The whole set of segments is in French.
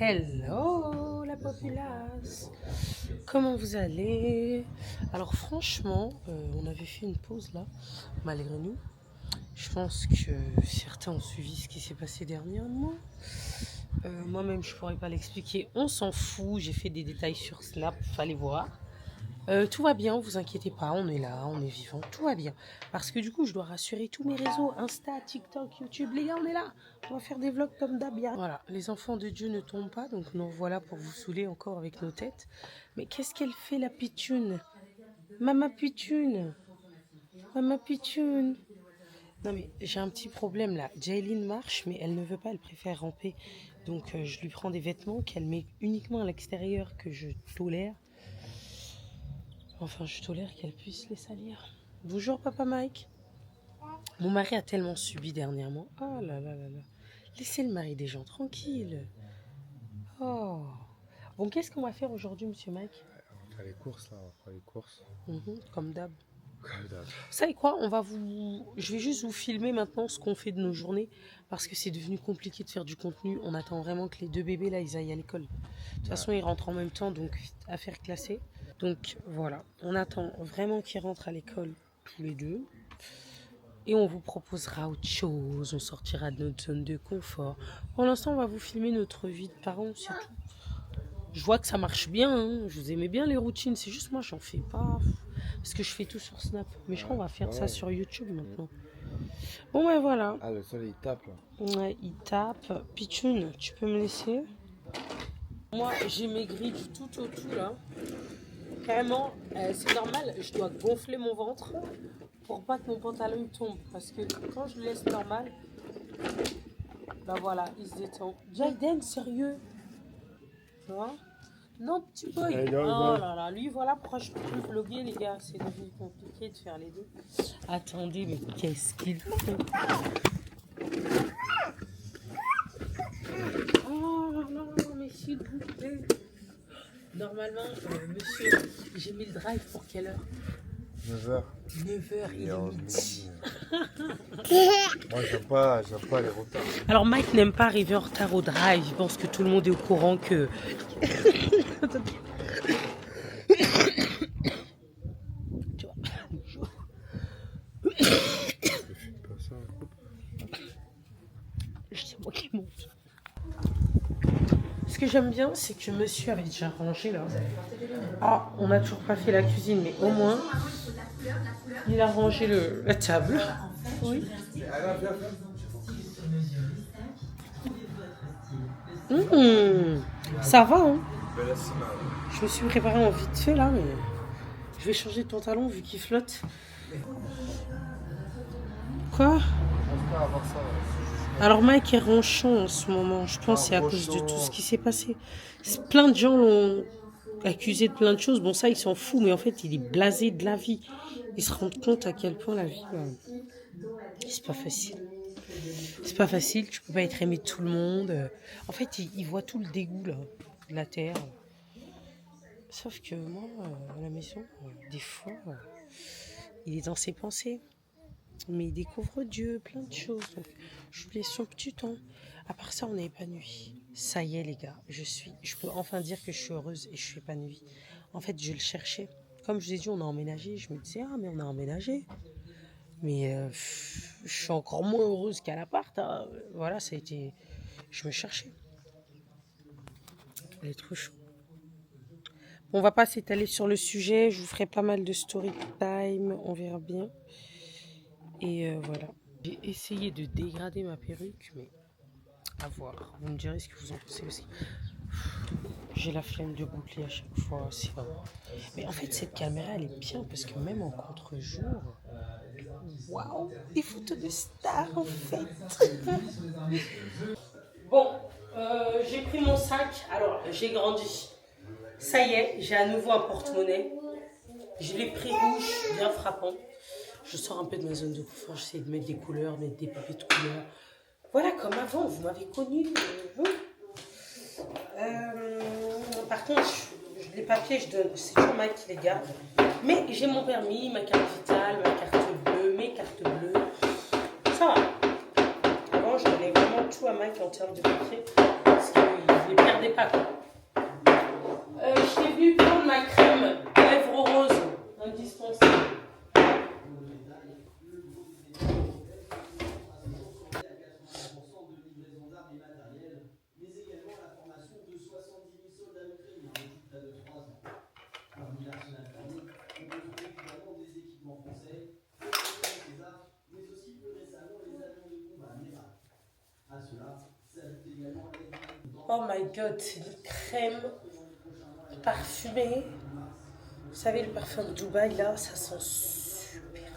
Hello la populace, comment vous allez? Alors franchement, on avait fait une pause là, malgré nous. Je pense que certains ont suivi ce qui s'est passé dernièrement. Moi-même, je pourrais pas l'expliquer, on s'en fout. J'ai fait des détails sur Snap, fallait voir. Tout va bien, vous inquiétez pas, on est là, on est vivant, tout va bien. Parce que du coup, je dois rassurer tous mes réseaux, Insta, TikTok, YouTube, les gars, on est là. On va faire des vlogs comme d'hab. Voilà, les enfants de Dieu ne tombent pas, donc nous voilà pour vous saouler encore avec nos têtes. Mais qu'est-ce qu'elle fait, la pitchoune? Mama pitchoune, Mama pitchoune. Non mais j'ai un petit problème là. Jaylin marche, mais elle ne veut pas, elle préfère ramper. Donc je lui prends des vêtements qu'elle met uniquement à l'extérieur que je tolère. Enfin, je tolère qu'elle puisse les salir. Bonjour, papa Mike. Mon mari a tellement subi dernièrement. Oh là là là là. Laissez le mari des gens tranquille. Oh. Bon, qu'est-ce qu'on va faire aujourd'hui, monsieur Mike? On va faire les courses là, on va faire les courses. Comme d'hab. Comme d'hab. Vous savez quoi? Je vais juste vous filmer maintenant ce qu'on fait de nos journées parce que c'est devenu compliqué de faire du contenu. On attend vraiment que les deux bébés là, ils aillent à l'école. De toute façon, ils rentrent en même temps, donc affaire classée. Donc voilà, on attend vraiment qu'ils rentrent à l'école tous les deux. Et on vous proposera autre chose, on sortira de notre zone de confort. Pour l'instant, on va vous filmer notre vie de parents, c'est tout. Je vois que ça marche bien, hein. Je vous aimais bien les routines, c'est juste moi, j'en fais pas. Parce que je fais tout sur Snap. Mais je crois qu'on va faire ça sur YouTube maintenant. Bon, ben voilà. Ah, le sol il tape là. Ouais, il tape. Pichoun, tu peux me laisser? Moi, j'ai maigri du tout au tout là. Carrément, c'est normal, je dois gonfler mon ventre pour pas que mon pantalon tombe. Parce que quand je le laisse normal, bah voilà, il se détend. Jaden, sérieux? Tu vois? Non, petit boy. Oh là là, lui, voilà pourquoi je peux plus vlogger, les gars. C'est devenu compliqué de faire les deux. Attendez, mais qu'est-ce qu'il fait? Oh non, mais s'il vous plaît. Normalement, monsieur, j'ai mis le drive pour quelle heure? 9h. 9h, il est midi. Moi j'aime pas les retards. Alors Mike n'aime pas arriver en retard au drive. Il pense que tout le monde est au courant que... Tu vois. C'est moi qui monte. Ce que j'aime bien, c'est que monsieur avait déjà rangé là. Ah, on n'a toujours pas fait la cuisine, mais au moins, il a rangé la table. Oui. Ça va, hein? Je me suis préparé en vite fait là, mais je vais changer de pantalon vu qu'il flotte. Quoi? Alors Mike est ronchon en ce moment, je pense que c'est à cause de tout ce qui s'est passé. Plein de gens l'ont accusé de plein de choses, bon ça il s'en fout, mais en fait il est blasé de la vie. Il se rend compte à quel point la vie, c'est pas facile. C'est pas facile, tu peux pas être aimé de tout le monde. En fait il voit tout le dégoût là, de la terre. Sauf que moi, à la maison, des fois, il est dans ses pensées. Mais il découvre Dieu, plein de choses. Donc, j'oublie son petit temps. À part ça, on est épanoui. Ça y est, les gars, je peux enfin dire que je suis heureuse et je suis épanouie. En fait, je le cherchais. Comme je vous ai dit, on a emménagé. Je me disais, ah, mais on a emménagé. Mais je suis encore moins heureuse qu'à l'appart. Hein. Voilà, ça a été... Je me cherchais. Elle est trop chou. On va pas s'étaler sur le sujet. Je vous ferai pas mal de story time. On verra bien. Et voilà. J'ai essayé de dégrader ma perruque, mais à voir. Vous me direz ce que vous en pensez aussi. J'ai la flemme de boucler à chaque fois. C'est vraiment... Mais en fait, cette caméra, elle est bien parce que même en contre-jour, waouh, des photos de stars en fait. Bon, j'ai pris mon sac. Alors, j'ai grandi. Ça y est, j'ai à nouveau un porte-monnaie. Je l'ai pris rouge, bien frappant. Je sors un peu de ma zone de confort, j'essaie de mettre des couleurs, mettre des pépés de couleurs. Voilà, comme avant, vous m'avez connu. Par contre, les papiers, c'est toujours Mike qui les garde. Mais j'ai mon permis, ma carte vitale, ma carte bleue, mes cartes bleues. Ça va. Avant, je donnais vraiment tout à Mike en termes de papiers. Parce qu'il les perdait pas. Oh my god, c'est une crème parfumée. Vous savez, le parfum de Dubaï, là, ça sent super.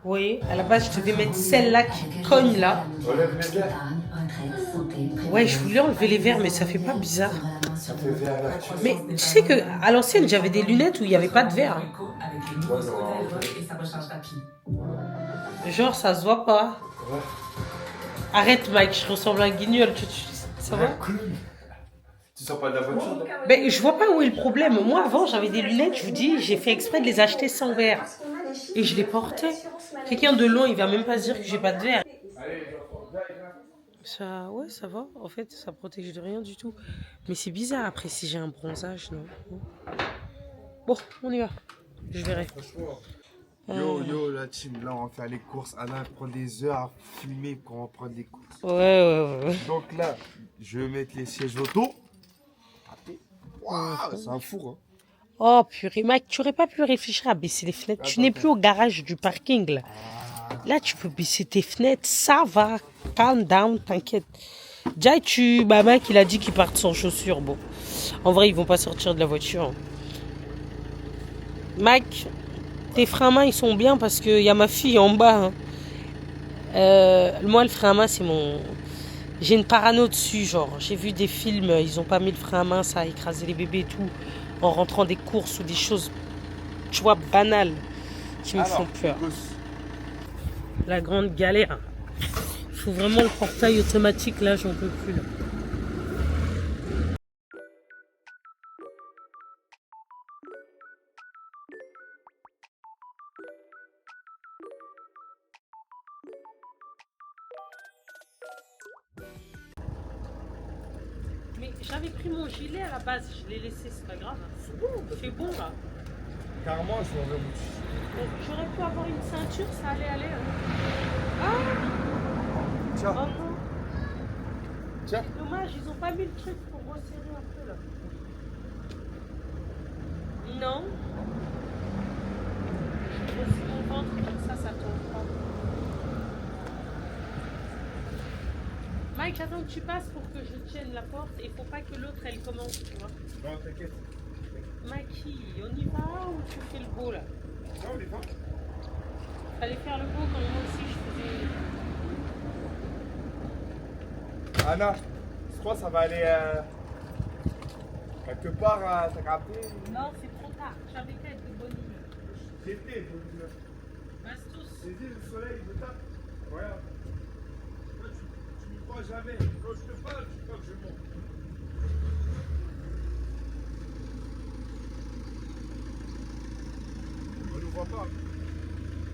Oui, à la base, je devais mettre celle-là qui cogne là. Enlève les verres. Ouais, je voulais enlever les verres, mais ça fait pas bizarre. Ça fait verre là. Mais tu sais qu'à l'ancienne, j'avais des lunettes où il n'y avait pas de verre. Genre, ça se voit pas. Ouais. Arrête, Mike, je ressemble à un guignol. Ça va? Tu sors pas de la voiture? Ben, je vois pas où est le problème. Moi, avant, j'avais des lunettes, je vous dis, j'ai fait exprès de les acheter sans verre. Et je les portais. Quelqu'un de loin, il va même pas se dire que j'ai pas de verre. Ça, ouais, ça va. En fait, ça protège de rien du tout. Mais c'est bizarre après si j'ai un bronzage, non? Bon, on y va. Je verrai. Yo, la team, là, on va faire les courses. Anna prend des heures à filmer quand on prend des courses. Ouais. Donc là, je vais mettre les sièges auto. Waouh, c'est un four, hein. Oh purée, Mike, tu aurais pas pu réfléchir à baisser les fenêtres. Tu n'es plus au garage du parking, là. Là, tu peux baisser tes fenêtres, ça va. Calm down, t'inquiète. Déjà, Mike, il a dit qu'ils partent sans chaussures. Bon, en vrai, ils vont pas sortir de la voiture. Mike, tes freins à main, ils sont bien parce qu'il y a ma fille en bas. Moi, le frein à main, c'est mon... J'ai une parano dessus, genre. J'ai vu des films, ils ont pas mis le frein à main, ça a écrasé les bébés et tout. En rentrant des courses ou des choses, tu vois, banales, qui me font peur. La grande galère. Il faut vraiment le portail automatique, là, j'en peux plus, là. Mais j'avais pris mon gilet à la base, je l'ai laissé, c'est pas grave. Il fait bon, là. Carrément, je vais Donc, j'aurais pu avoir une ceinture, ça allait aller. Ah! Tiens. Oh non. Tiens. Dommage, ils ont pas mis le truc pour resserrer un peu là. Non. Je resserre mon ventre comme ça tombe pas. Mike, attends que tu passes pour que je tienne la porte et il faut pas que l'autre elle commence, tu vois. Non, t'inquiète. Maki, on y va ou tu fais le beau là? Non, on y va. Fallait faire le beau comme moi aussi je faisais. Anna, je crois que ça va aller quelque part, t'as capté? Non, c'est trop tard. J'avais qu'à être de bonne humeur. J'étais de bonne humeur. Bastos. J'ai dit le soleil, il me tape. Regarde. Toi, tu me crois jamais. Quand je te parle, tu crois que je monte. On ne voit pas.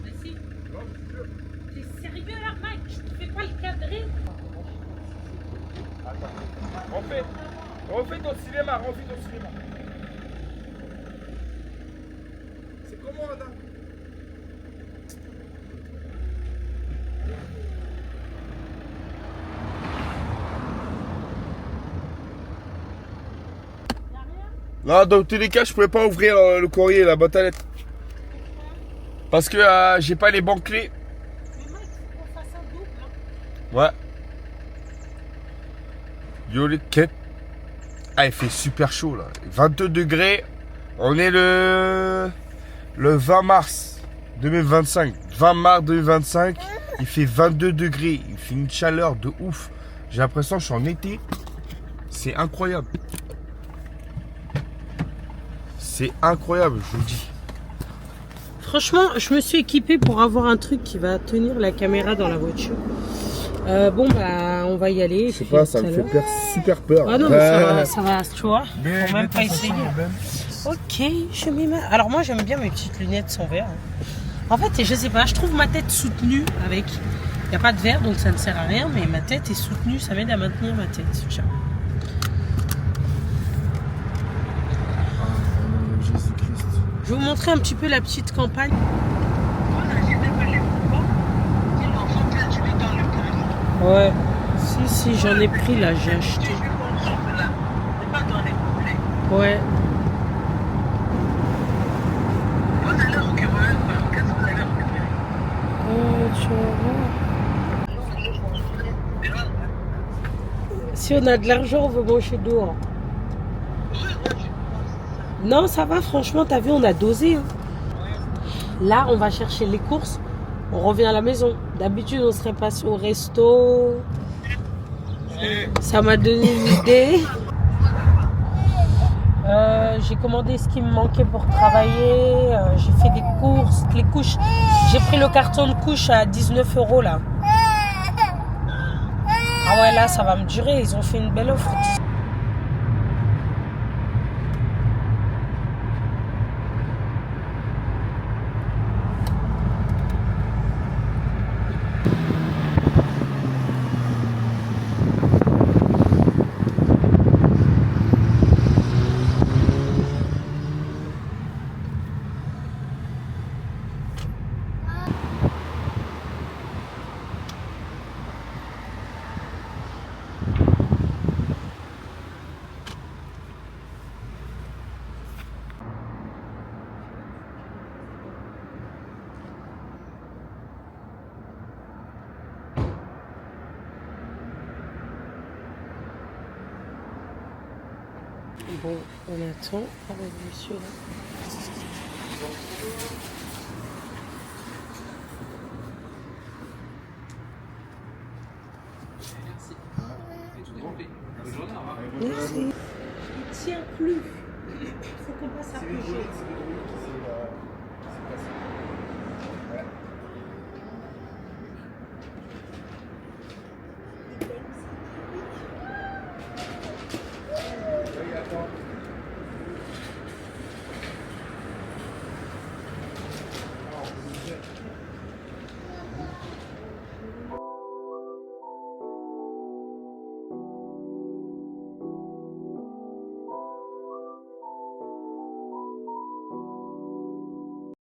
Mais si. Non, je te jure. T'es sérieux là, Mike? Tu ne fais pas le cadrer? Attends. Refais ton cinéma, C'est comment, Anna? Là, dans tous les cas, je pouvais pas ouvrir le courrier, la boîte à lettres. Parce que j'ai pas les banques clés. Mais Mike, faut qu'on fasse un double. Hein. Ouais. Yo les quêtes. Ah, il fait super chaud là. 22 degrés. On est le 20 mars 2025. 20 mars 2025. Il fait 22 degrés. Il fait une chaleur de ouf. J'ai l'impression que je suis en été. C'est incroyable. C'est incroyable, je vous dis. Franchement, je me suis équipée pour avoir un truc qui va tenir la caméra dans la voiture. Bon, bah, on va y aller. Je sais pas, ça me fait super peur. Ah non, mais ça va, tu vois. Mais faut même pas essayer. Ok, je mets ma... Alors moi, j'aime bien mes petites lunettes sans verre. En fait, je sais pas, je trouve ma tête soutenue avec... Il n'y a pas de verre, donc ça ne sert à rien, mais ma tête est soutenue, ça m'aide à maintenir ma tête. Tiens. Je vais vous montrer un petit peu la petite campagne. Ouais, si, j'en ai pris là, j'ai acheté. Ouais. Tu vas voir. Si on a de l'argent, on veut manger dehors. Non, ça va, franchement, t'as vu, on a dosé. Hein. Là, on va chercher les courses. On revient à la maison. D'habitude, on serait passé au resto. Ça m'a donné une idée. J'ai commandé ce qui me manquait pour travailler. J'ai fait des courses, les couches. J'ai pris le carton de couches à 19 € là. Ah ouais, là, ça va me durer. Ils ont fait une belle offre. Bon, on attend avec monsieur là. Merci. Il tient plus. Il faut qu'on passe à bouger.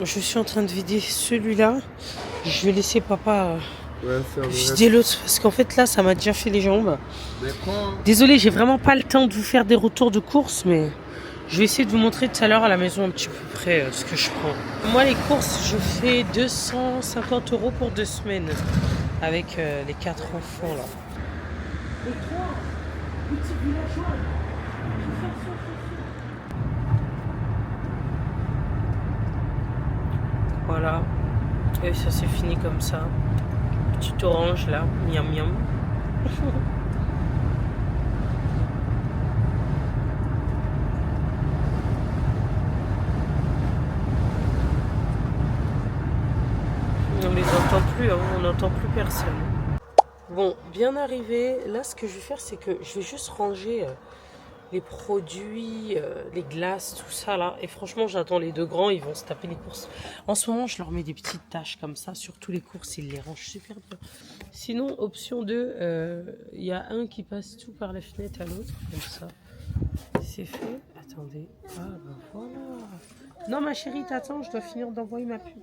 Je suis en train de vider celui-là. Je vais laisser papa vider l'autre parce qu'en fait là ça m'a déjà fait les jambes. Désolée, j'ai vraiment pas le temps de vous faire des retours de courses, mais je vais essayer de vous montrer tout à l'heure à la maison un petit peu près ce que je prends. Moi les courses, je fais 250 € pour 2 semaines avec les 4 enfants là. Et toi, petit villageois, voilà, et ça c'est fini comme ça. Petite orange là, miam miam. On les entend plus, hein, on n'entend plus personne. Bon, bien arrivé. Là, ce que je vais faire, c'est que je vais juste ranger les produits, les glaces, tout ça là. Et franchement, j'attends les deux grands, ils vont se taper les courses. En ce moment, je leur mets des petites tâches comme ça. Surtout les courses, ils les rangent super bien. Sinon, option 2, il y a un qui passe tout par la fenêtre à l'autre, comme ça. C'est fait. Attendez. Ah, ben voilà. Non, ma chérie, t'attends, je dois finir d'envoyer ma pub.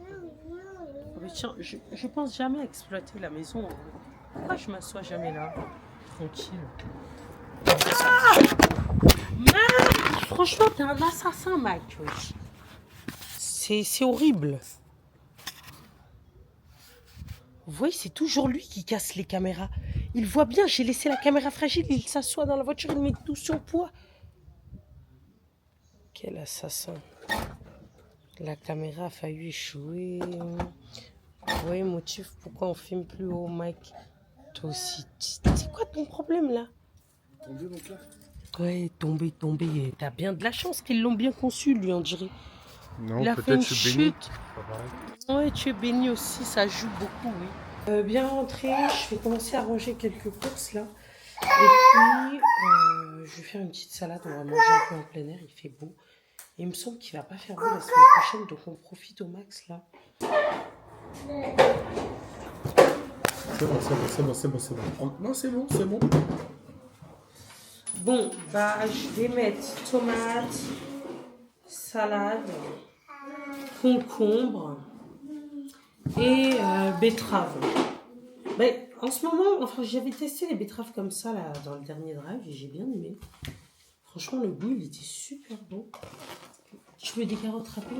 Oh, mais tiens, je pense jamais exploiter la maison. Pourquoi je m'assois jamais là? Tranquille. Ah, Mike, franchement, t'es un assassin, Mike. C'est horrible. Vous voyez, c'est toujours lui qui casse les caméras. Il voit bien, j'ai laissé la caméra fragile, il s'assoit dans la voiture, il met tout son poids. Quel assassin. La caméra a failli échouer. Vous voyez, motif, pourquoi on filme plus haut, Mike? Toi aussi, c'est quoi ton problème là? Tombé donc là? Ouais, tombé. T'as bien de la chance qu'ils l'ont bien conçu, lui, on dirait. Non, il a fait une chute. Béni. Ouais, tu es béni aussi, ça joue beaucoup, oui. Bien rentré, je vais commencer à ranger quelques courses là. Et puis, je vais faire une petite salade, on va manger un peu en plein air, il fait beau. Et il me semble qu'il va pas faire beau la semaine prochaine, donc on profite au max là. C'est bon. Non, c'est bon. Bon, bah, je vais mettre tomates, salade, concombre et betterave. Ben, en ce moment, enfin, j'avais testé les betteraves comme ça là, dans le dernier drive et j'ai bien aimé. Franchement, le goût, il était super bon. Tu veux des carottes râpées?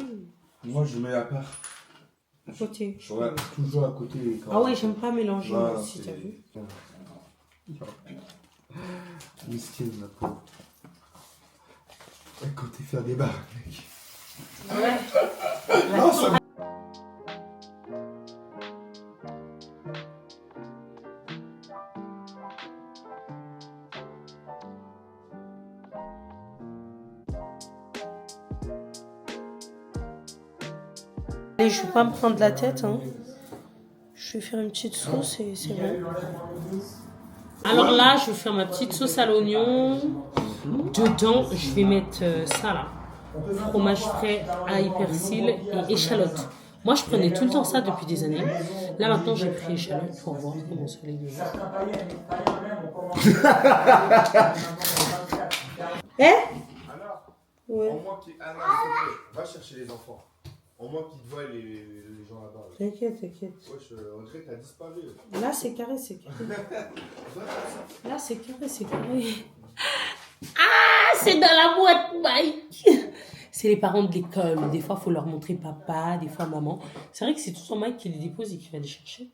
Moi, je mets à part. À côté. Ouais, toujours à côté. Ah ouais, j'aime pas mélanger moi aussi, t'as vu? Mesquine, la pauvre. Elle comptait faire des barres, mec. Ouais. Non, ça... Allez, je vais pas me prendre la tête, hein. Je vais faire une petite sauce et c'est bon. Alors là, je vais faire ma petite sauce à l'oignon. Dedans, je vais mettre ça là. Fromage frais, ail, persil et échalote. Moi, je prenais tout le temps ça depuis des années. Là, maintenant, j'ai pris échalote pour voir comment ça allait devenir. Eh? Alors, Ouais. au moins qu'il... Ah non, s'il te plaît, va chercher les enfants. Au moins qu'ils te voient les gens là-bas. Là. T'inquiète, t'inquiète. Wesh, Audrey, t'as disparu. Là, c'est carré, c'est carré. Là, c'est carré, c'est carré. Ah, c'est dans la boîte, Mike. C'est les parents de l'école. Des fois, il faut leur montrer papa, des fois maman. C'est vrai que c'est tout le temps Mike qui les dépose et qui va les chercher.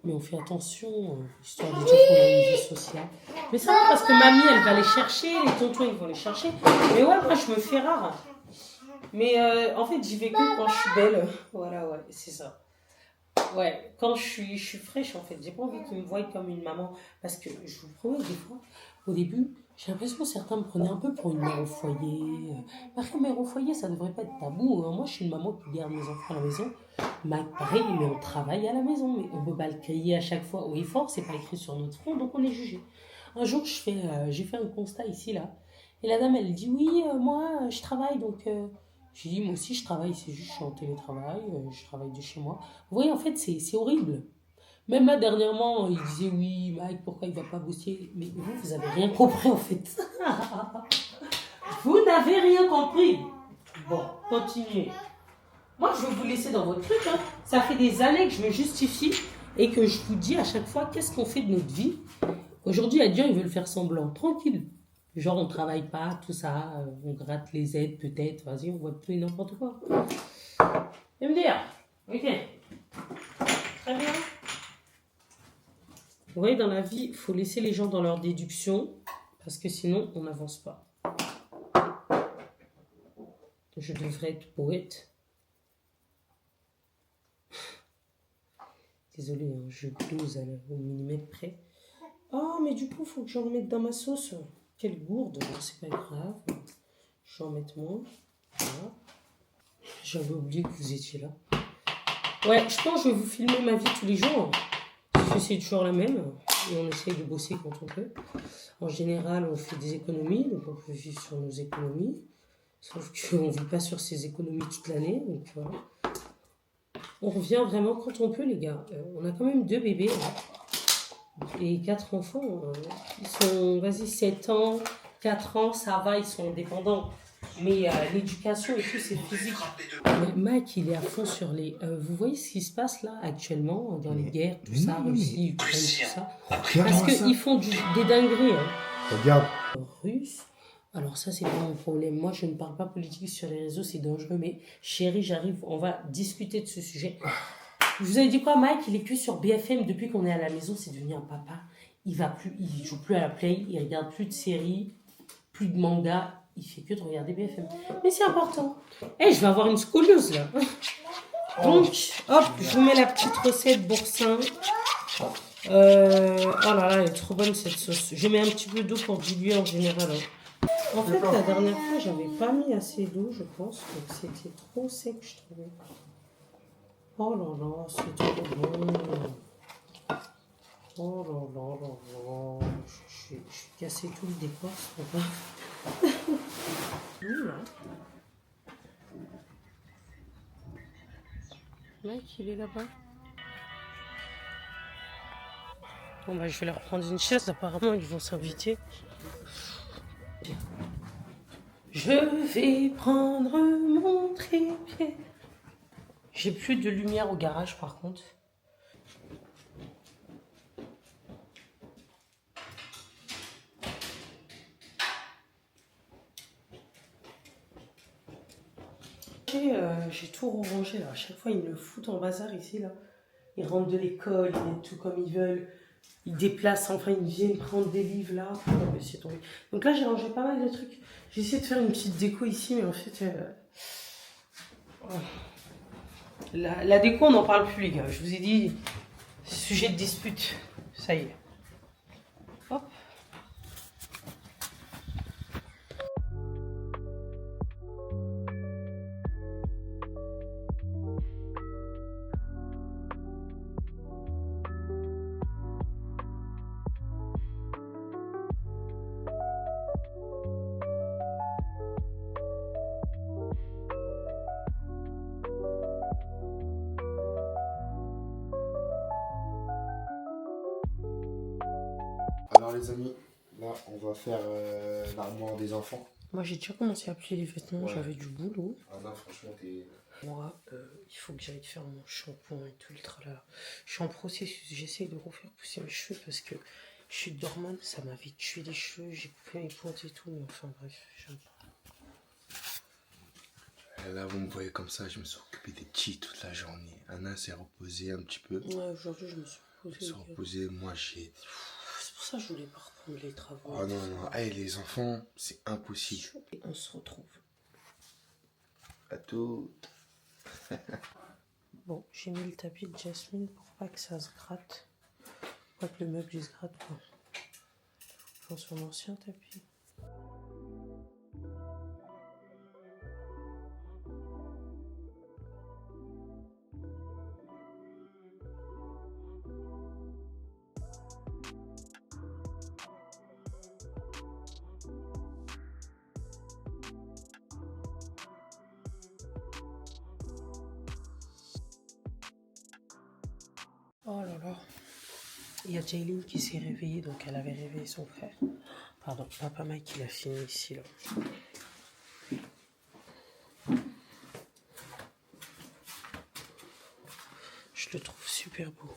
Mais on fait attention, histoire de dire qu'on a une vie sociale. Mais ça va parce que mamie, elle va les chercher, les tontons, ils vont les chercher. Mais ouais, moi, je me fais rare. Mais en fait, j'y vais que quand je suis belle. Voilà, ouais, c'est ça. Ouais, quand je suis fraîche, en fait. J'ai pas envie qu'ils me voient comme une maman. Parce que, je vous promets, des fois, au début, j'ai l'impression que certains me prenaient un peu pour une mère au foyer. Parce que mère au foyer, ça devrait pas être tabou. Hein. Moi, je suis une maman qui garde mes enfants à la maison. Mike, pareil, mais on travaille à la maison. Mais on peut pas le crier à chaque fois haut et fort. C'est pas écrit sur notre front, donc on est jugé. Un jour, j'ai fait un constat ici, là. Et la dame, elle dit, oui, moi, je travaille, donc... J'ai dit, moi aussi, je travaille, c'est juste, je suis en télétravail, je travaille de chez moi. Vous voyez, en fait, c'est horrible. Même là, dernièrement, il disait, oui, Mike, pourquoi il va pas bosser? Mais vous avez rien compris, en fait. Vous n'avez rien compris. Bon, continuez. Moi, je vais vous laisser dans votre truc. Hein. Ça fait des années que je me justifie et que je vous dis à chaque fois qu'est-ce qu'on fait de notre vie. Aujourd'hui, il y a des gens, ils veulent faire semblant. Tranquille. Genre, on travaille pas, tout ça, on gratte les aides peut-être, vas-y, on voit tout et n'importe quoi. Et me dire, ok, très bien. Vous voyez, dans la vie, il faut laisser les gens dans leur déduction, parce que sinon, on n'avance pas. Je devrais être poète. Désolée, hein, je glose au millimètre près. Oh, mais du coup, il faut que j'en remette dans ma sauce. Quelle gourde, c'est pas grave. Je vais en mettre moins. Voilà. J'avais oublié que vous étiez là. Ouais, je pense que je vais vous filmer ma vie tous les jours. Parce que c'est toujours la même. Et on essaye de bosser quand on peut. En général, on fait des économies. Donc on peut vivre sur nos économies. Sauf qu'on ne vit pas sur ces économies toute l'année. Donc voilà. On revient vraiment quand on peut, les gars. On a quand même 2 bébés. Et 4 enfants, ils sont, vas-y, 7 ans, 4 ans, ça va, ils sont indépendants. Mais l'éducation et tout, c'est physique. Mais Mike, il est à fond sur les... vous voyez ce qui se passe là, actuellement, dans les guerres, tout ça, Russie, Ukraine, tout ça. Parce qu'ils font des dingueries. Hein. Regarde. Russes. Alors ça, c'est pas mon problème. Moi, je ne parle pas politique sur les réseaux, c'est dangereux. Mais chérie, j'arrive, on va discuter de ce sujet. Je vous avais dit quoi, Mike? Il est plus sur BFM depuis qu'on est à la maison, c'est devenu un papa. Il joue plus à la play, il regarde plus de séries, plus de mangas, il fait que de regarder BFM. Mais c'est important. Je vais avoir une scoliose là. Donc, hop, je vous mets la petite recette boursin. Oh là là, elle est trop bonne cette sauce. Je mets un petit peu d'eau pour diluer en général. Hein. En fait, la dernière fois, j'avais pas mis assez d'eau, je pense. Donc, c'était trop sec, je trouvais. Oh là là, c'est trop bon. Oh là là là là. Je vais casser tout le décor, c'est pas grave. Mec, il est là-bas. Bon bah je vais leur prendre une chaise, apparemment ils vont s'inviter. Je vais prendre mon trépied. J'ai plus de lumière au garage par contre. J'ai tout rangé là. À chaque fois ils me le foutent en bazar ici là. Ils rentrent de l'école, ils mettent tout comme ils veulent. ils déplacent, enfin ils viennent prendre des livres là. Oh, mais c'est tombé. Donc là j'ai rangé pas mal de trucs. J'ai essayé de faire une petite déco ici, mais en fait... La déco, on n'en parle plus les gars. Je vous ai dit, sujet de dispute. Ça y est. Hop. Alors les amis, là on va faire l'armoire des enfants. Moi j'ai déjà commencé à plier les vêtements, Ouais. j'avais du boulot. Ah non franchement t'es... Moi, il faut que j'aille faire mon shampoing et tout le tralala. Je suis en processus, j'essaie de refaire pousser mes cheveux parce que je suis d'hormones, ça m'avait tué les cheveux, j'ai coupé mes pointes et tout, mais enfin bref, j'aime pas. Là vous me voyez comme ça, je me suis occupé des petits toute la journée. Anna s'est reposée un petit peu. Ouais, aujourd'hui je me suis Elle reposée. s'est reposée, moi j'ai... C'est pour ça que je voulais pas reprendre les travaux. Oh non, non, hey, les enfants, c'est impossible. Et on se retrouve. À tout. Bon, j'ai mis le tapis de Jasmine pour pas que ça se gratte. Pas que le meuble il se gratte quoi. Je prends son ancien tapis. Oh là là. Il y a Jaylin qui s'est réveillée, donc elle avait réveillé son frère. Pardon, Papa Mike il a fini ici là. Je le trouve super beau.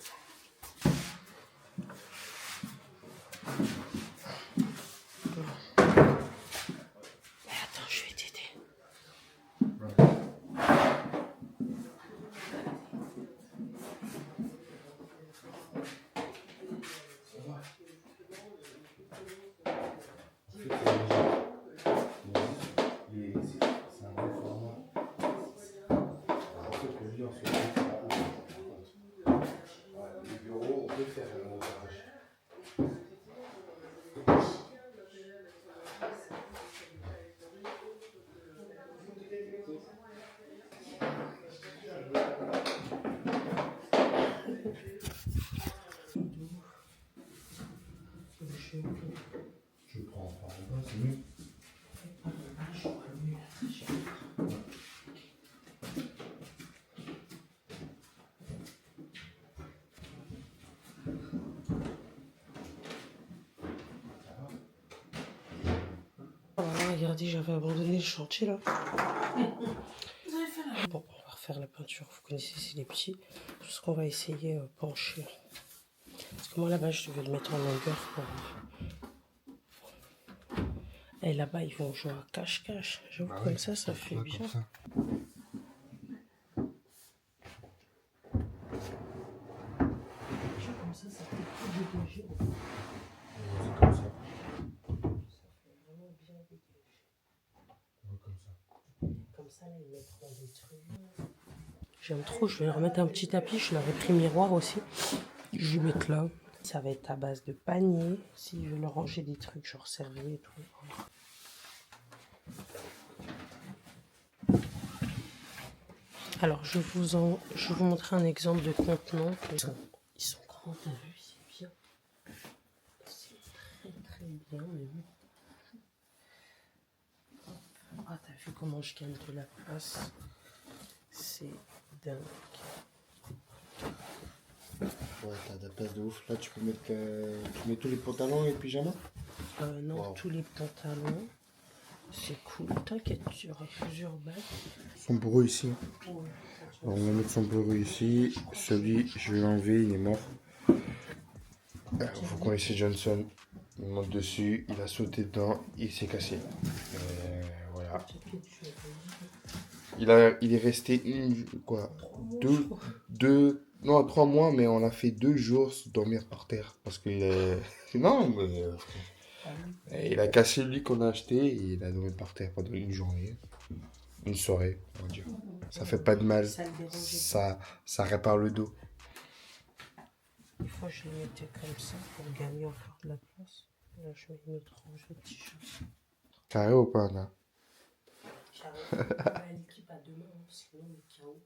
Mais attends, je vais t'aider. Je prends par en bas, c'est mieux. Voilà, regardez, j'avais abandonné le chantier là. Bon, on va refaire la peinture. Vous connaissez, c'est les petits. Juste qu'on va essayer pencher. Parce que moi là-bas, je devais le mettre en longueur pour. Et là-bas, ils vont jouer à cache-cache. J'avoue, Bah comme oui, ça fait ouais, bien. comme ça. Comme ça fait plus dégagé. C'est comme ça. Vraiment bien dégagé. Ouais, comme ça. Comme ça, là, ils mettront des trucs. J'aime trop, je vais leur mettre un petit tapis. Je leur ai pris miroir aussi. Je vais mettre là. Ça va être à base de panier. S'ils veulent ranger des trucs, genre servir et tout. Alors, je vais vous montrer un exemple de contenant. Ils sont grands, t'as vu, c'est bien. C'est très très bien, mais bon. Ah, t'as vu comment je gagne de la place? C'est dingue. Ouais, t'as de la place de ouf. Là, tu peux mettre tu mets tous les pantalons et le pyjama. Non, Wow. tous les pantalons. C'est cool. T'inquiète, il y aura plusieurs bacs. Son bureau ici. Ouais. Alors, on va mettre son bureau ici. Celui, je vais l'enlever, il est mort. Vous connaissez Johnson. Il monte dessus, il a sauté dedans, il s'est cassé. Voilà. Il est resté deux Non, à 3 mois, mais on a fait 2 jours se dormir par terre. Parce que... non, mais... il a cassé le lit qu'on a acheté et il a dormi par terre pendant une journée. Une soirée, on va dire. Ça fait pas de mal. Ça le dérangeait Ça répare le dos. pas. Des fois, je les mettais comme ça pour gagner encore de la place. Là, je vais mettre ranger le t-shirt. Carré ou pas, Anna? Carré. L'équipe à demain, hein, sinon on est KO.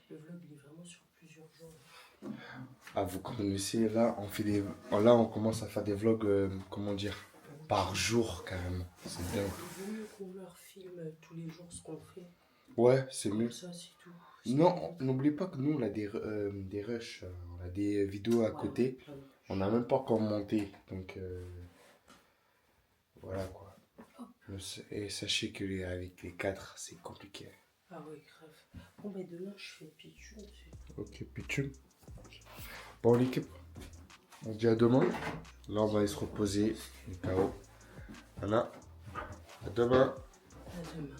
Le vlog, il est vraiment sur plusieurs jours. Ah, vous connaissez, là, on commence à faire des vlogs, comment dire, par jour, carrément. C'est dingue. Il vaut mieux qu'on leur filme tous les jours ce qu'on fait. Ouais, c'est mieux. Comme ça, c'est tout. Non, n'oublie pas que nous, on a des rushs, on a des vidéos à côté. On n'a même pas encore monté, donc voilà quoi. Et sachez que avec les 4, c'est compliqué. Ah oui, grave. Bon, ben demain, je fais pitchoun. Ok, Pichum. Bon, l'équipe, on se dit à demain. Là, on va aller se reposer. KO. Anna, à demain. À demain.